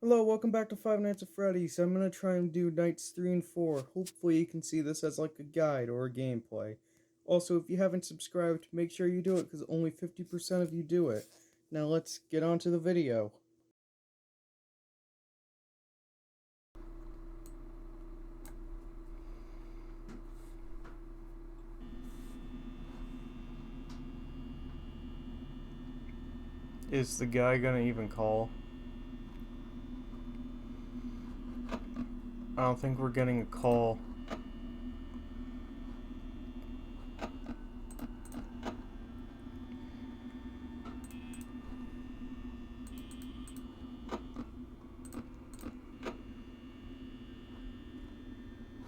Hello, welcome back to Five Nights at Freddy's. I'm gonna try and do nights 3 and 4. Hopefully you can see this as like a guide or a gameplay. Also, if you haven't subscribed, make sure you do it because only 50% of you do it. Now let's get on to the video. Is the guy gonna even call? I don't think we're getting a call.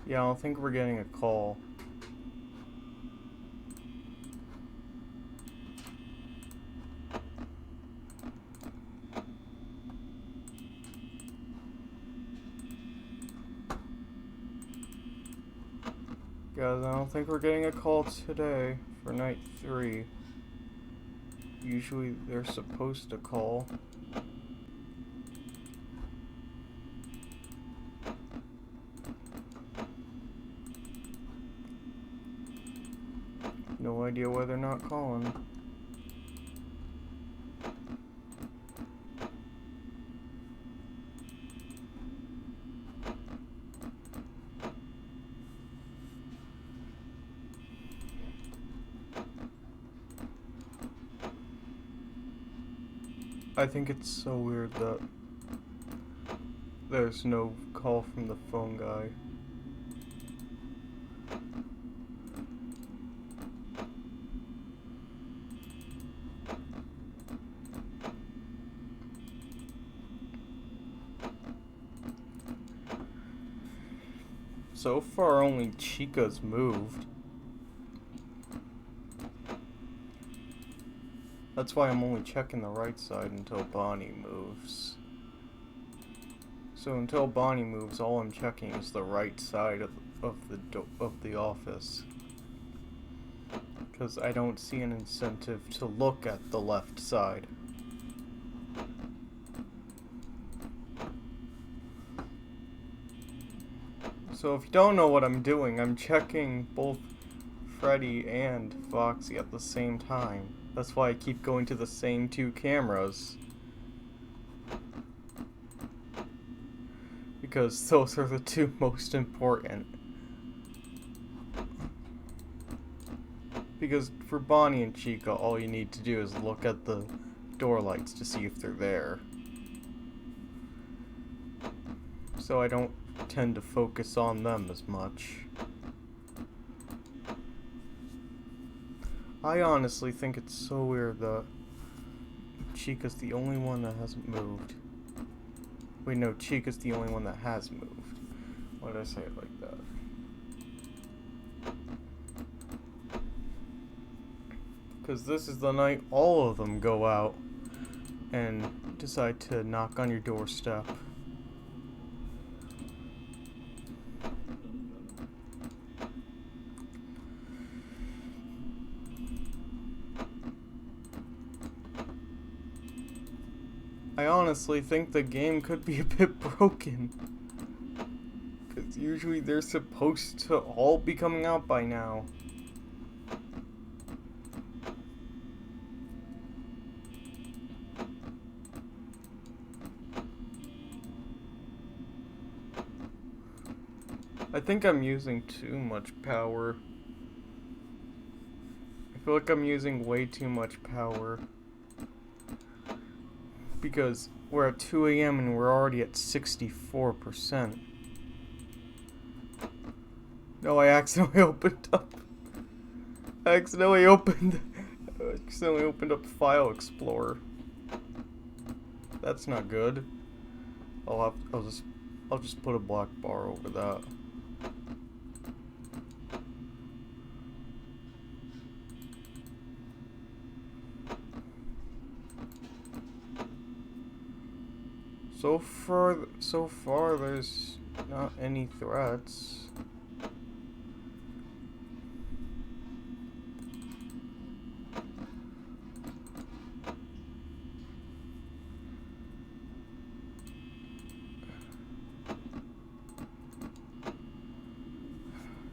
Yeah, I don't think we're getting a call. Guys, I don't think we're getting a call today for night 3. Usually they're supposed to call. No idea why they're not calling. I think it's so weird that there's no call from the phone guy. So far, only Chica's moved. That's why I'm only checking the right side until Bonnie moves. So until Bonnie moves, all I'm checking is the right side of the office. Because I don't see an incentive to look at the left side. So if you don't know what I'm doing, I'm checking both Freddy and Foxy at the same time. That's why I keep going to the same two cameras. Because those are the two most important. Because for Bonnie and Chica, all you need to do is look at the door lights to see if they're there. So I don't tend to focus on them as much. I honestly think it's so weird that Chica's the only one that hasn't moved. Wait, no, Chica's the only one that has moved. Why did I say it like that? Because this is the night all of them go out and decide to knock on your doorstep. I honestly think the game could be a bit broken. Because usually they're supposed to all be coming out by now. I think I'm using too much power. I feel like I'm using way too much power. Because we're at 2 a.m. and we're already at 64%. No, I accidentally opened up. I accidentally opened up File Explorer. That's not good. I'll just put a black bar over that. So far, there's not any threats.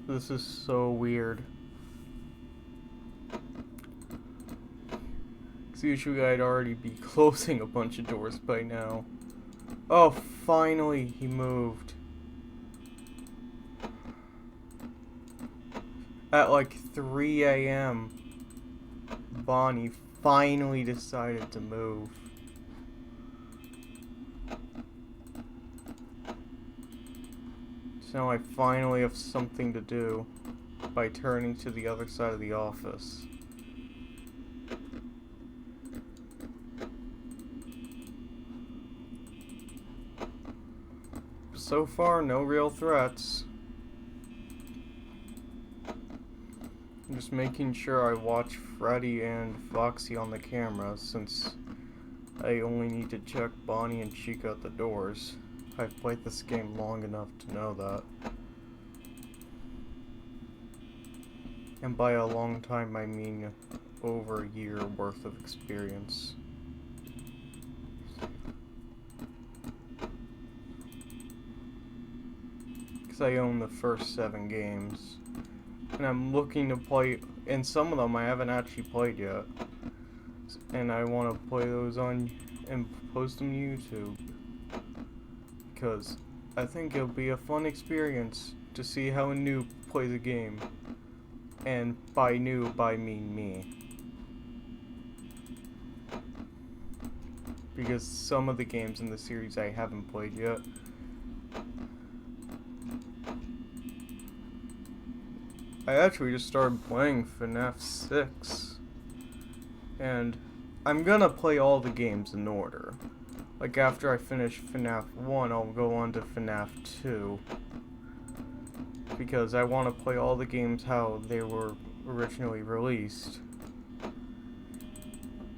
This is so weird. Because usually I'd already be closing a bunch of doors by now. Oh, finally he moved. At like 3 a.m., Bonnie finally decided to move. So now I finally have something to do by turning to the other side of the office. So far, no real threats. I'm just making sure I watch Freddy and Foxy on the camera, since I only need to check Bonnie and Chica at the doors. I've played this game long enough to know that. And by a long time, I mean over a year worth of experience. Because I own the first 7 games. And I'm looking to play, and some of them I haven't actually played yet. And I want to play those on and post them to YouTube. Because I think it'll be a fun experience to see how a noob plays a game. And by noob, I mean me. Because some of the games in the series I haven't played yet. I actually just started playing FNAF 6. And I'm gonna play all the games in order. Like after I finish FNAF 1, I'll go on to FNAF 2. Because I want to play all the games how they were originally released.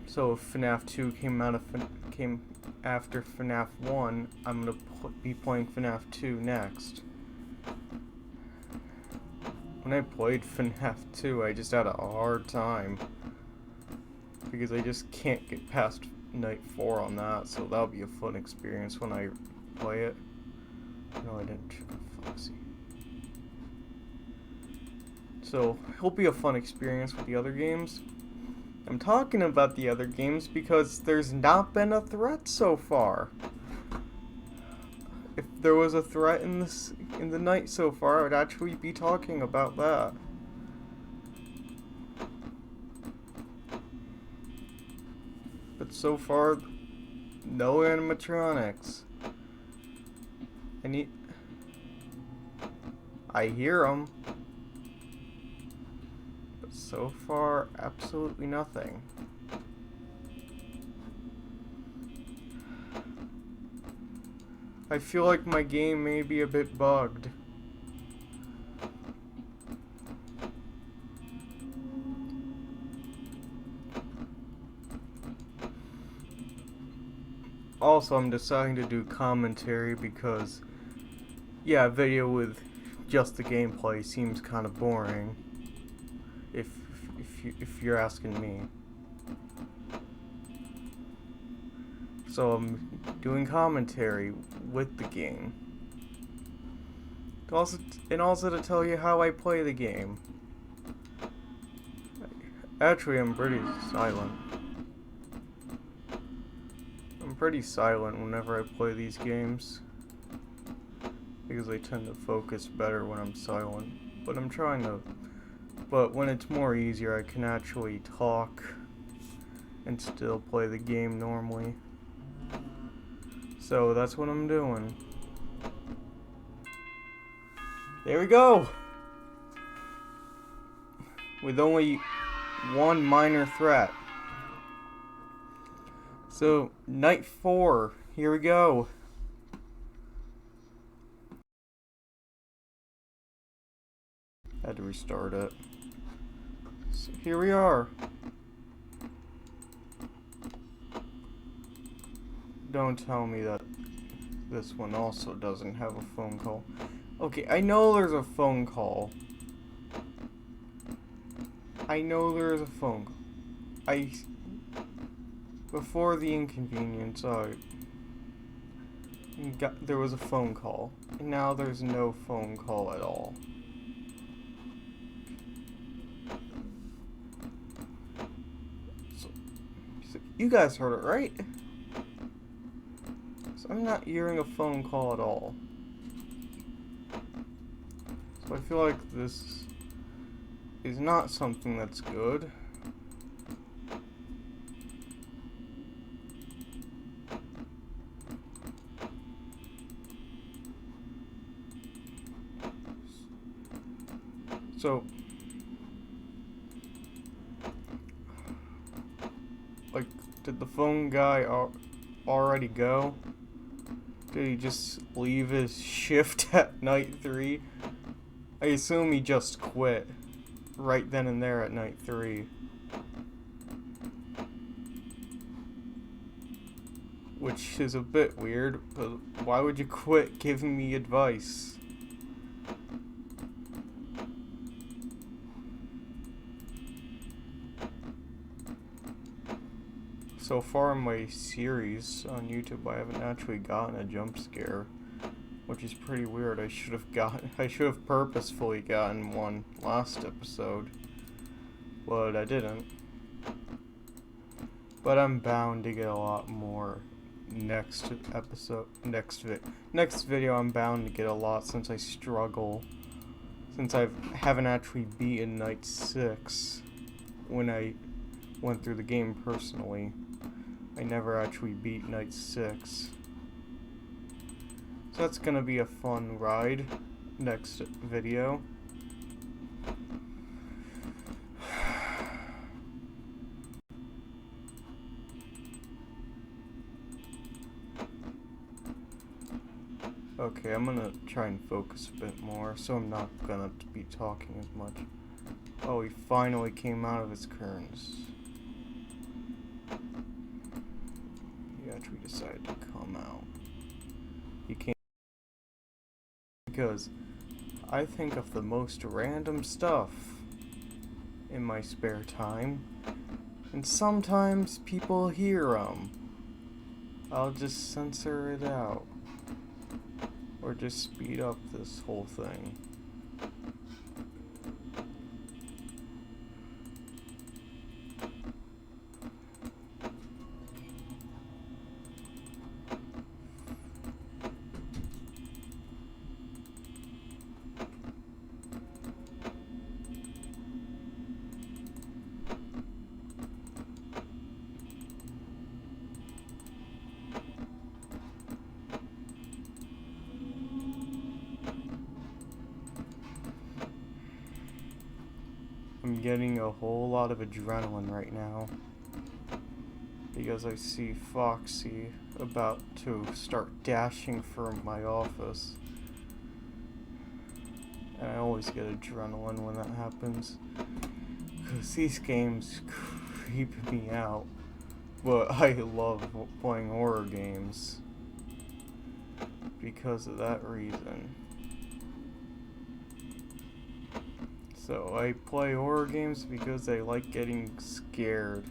So if FNAF 2 came after FNAF 1, I'm gonna be playing FNAF 2 next. When I played FNAF 2, I just had a hard time. Because I just can't get past night 4 on that, so that'll be a fun experience when I play it. No, I didn't. Foxy. So, it'll be a fun experience with the other games. I'm talking about the other games because there's not been a threat so far. If there was a threat in the night so far, I would actually be talking about that. But so far, no animatronics. I hear them. But so far, absolutely nothing. I feel like my game may be a bit bugged. Also, I'm deciding to do commentary because, yeah, a video with just the gameplay seems kind of boring. If you're asking me. So I'm doing commentary with the game. Also to tell you how I play the game. Actually, I'm pretty silent. I'm pretty silent whenever I play these games. Because I tend to focus better when I'm silent. But I'm trying to... But when it's more easier, I can actually talk and still play the game normally. So that's what I'm doing. There we go! With only one minor threat. So, night 4. Here we go. Had to restart it. So here we are. Don't tell me that this one also doesn't have a phone call. Okay, I know there's a phone call. I know there's a phone call. Before the inconvenience, there was a phone call. And now there's no phone call at all. You guys heard it, right? So I'm not hearing a phone call at all. So I feel like this is not something that's good. So, like, did the phone guy already go? Did he just leave his shift at night 3? I assume he just quit right then and there at night 3. Which is a bit weird, but why would you quit giving me advice? So far in my series on YouTube, I haven't actually gotten a jump scare, which is pretty weird. I should have purposefully gotten one last episode, but I didn't. But I'm bound to get a lot more next episode, next video. I'm bound to get a lot since I struggle, since I haven't actually beaten night 6 when I went through the game personally. I never actually beat night 6. So that's gonna be a fun ride next video. Okay, I'm gonna try and focus a bit more, so I'm not gonna be talking as much. Oh, he finally came out of his currents. He actually decided to come out. He came because I think of the most random stuff in my spare time, and sometimes people hear them. I'll just censor it out, or just speed up this whole thing. I'm getting a whole lot of adrenaline right now because I see Foxy about to start dashing from my office. And I always get adrenaline when that happens, because these games creep me out. But I love playing horror games because of that reason. So I play horror games because I like getting scared.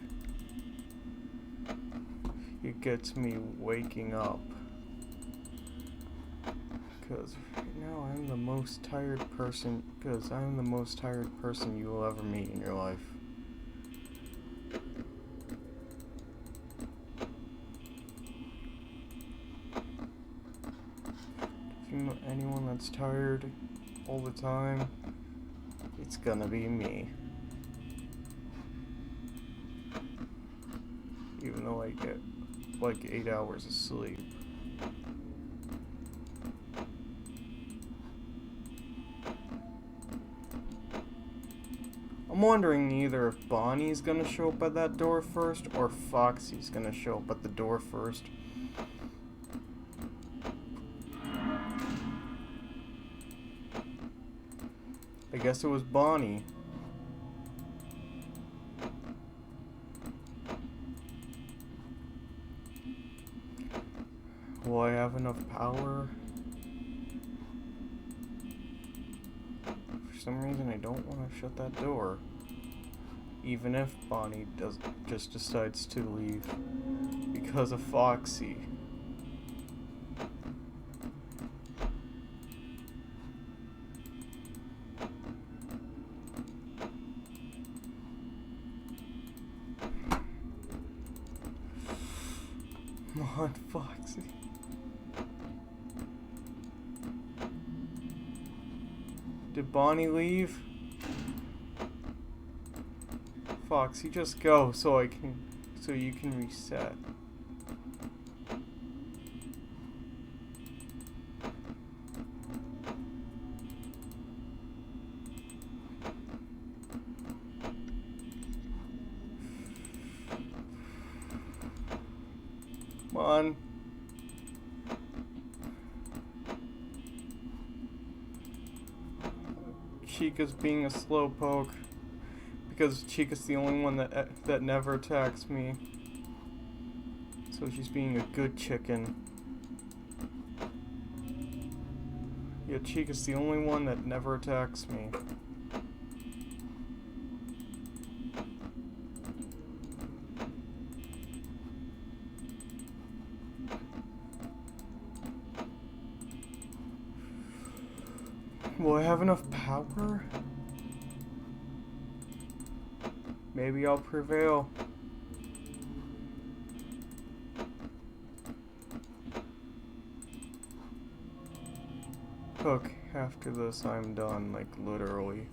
It gets me waking up. Because right now I'm the most tired person, you will ever meet in your life. If you know anyone that's tired all the time, it's gonna be me. Even though I get like 8 hours of sleep. I'm wondering either if Bonnie's gonna show up at that door first or Foxy's gonna show up at the door first. I guess it was Bonnie. Will I have enough power? For some reason I don't want to shut that door. Even if Bonnie just decides to leave because of Foxy. on, Foxy. Did Bonnie leave? Foxy, just go so you can reset. Come on. Chica's being a slowpoke because Chica's the only one that never attacks me. So she's being a good chicken. Yeah, Chica's the only one that never attacks me. Will I have enough power? Maybe I'll prevail. Look, after this I'm done, like literally.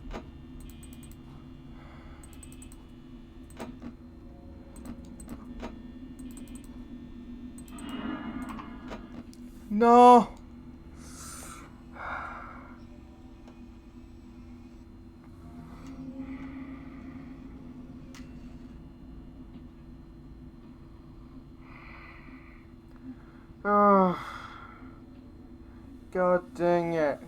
No! Oh, God dang it.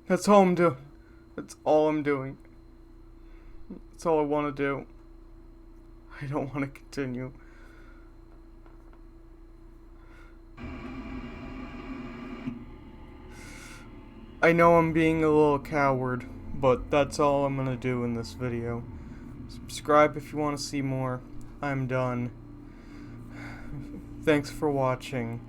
That's all I'm doing. That's all I'm doing. That's all I want to do. I don't want to continue. I know I'm being a little coward, but that's all I'm gonna do in this video. Subscribe if you want to see more. I'm done. Thanks for watching.